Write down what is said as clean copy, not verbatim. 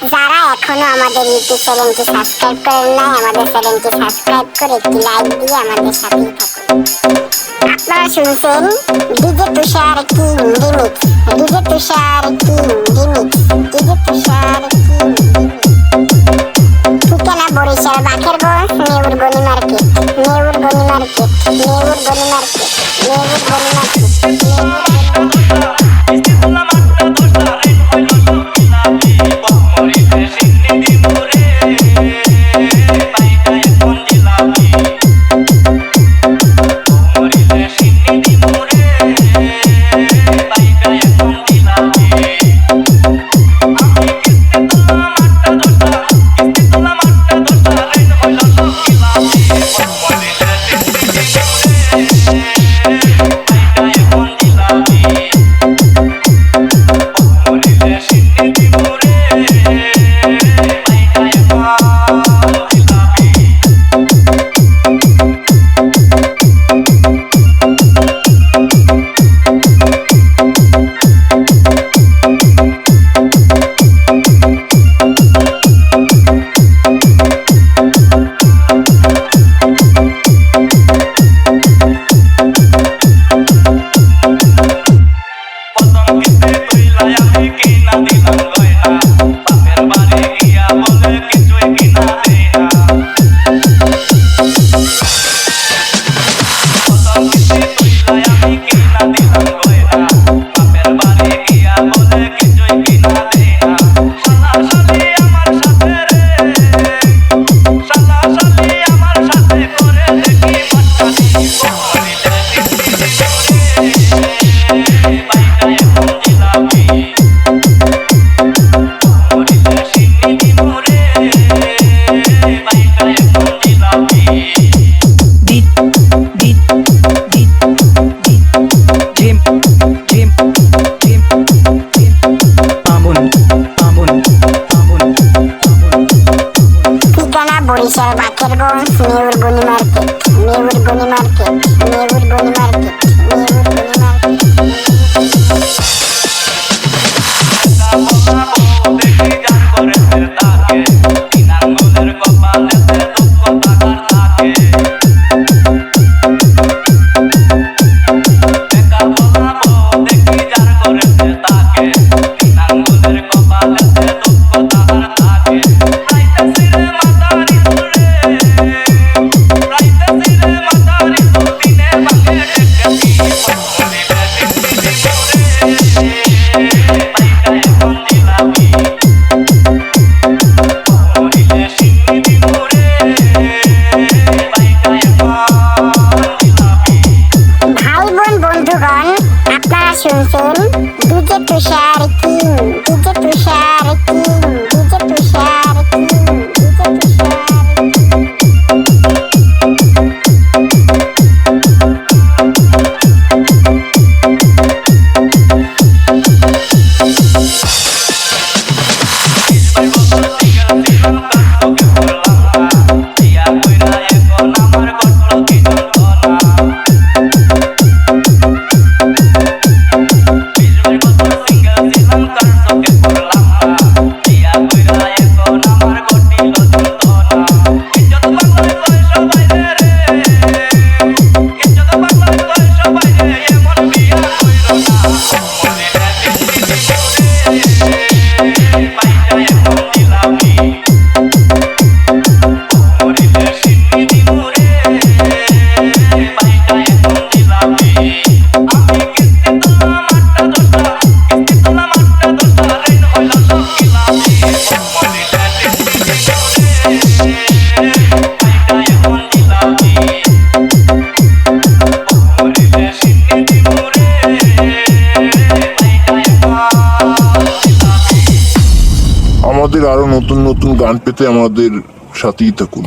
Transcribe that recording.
যারা এখনো আমাদের ইউটিউব চ্যানেলটি সাবস্ক্রাইব করেন নাই, আমাদের চ্যানেলটি সাবস্ক্রাইব করে একটি লাইক দিয়ে আমাদের সাথেই থাকুন। আপনারা শুনছেন DJ Tushar king remix, DJ Tushar king remix, DJ Tushar king ঠিকানা Barishal Bakerganj Neur Gani market, Neur Gani market, Neur Gani market, Neur Gani market, Barishal Bakerganj Neur Gani market, Neur Gani market, Neur Gani market, Neur Gani শুনছেন DJ Tushar king, DJ Tushar king, DJ Tushar king, DJ Tushar আমাদের আরো নতুন নতুন গান পেতে আমাদের সাথেই থাকুন।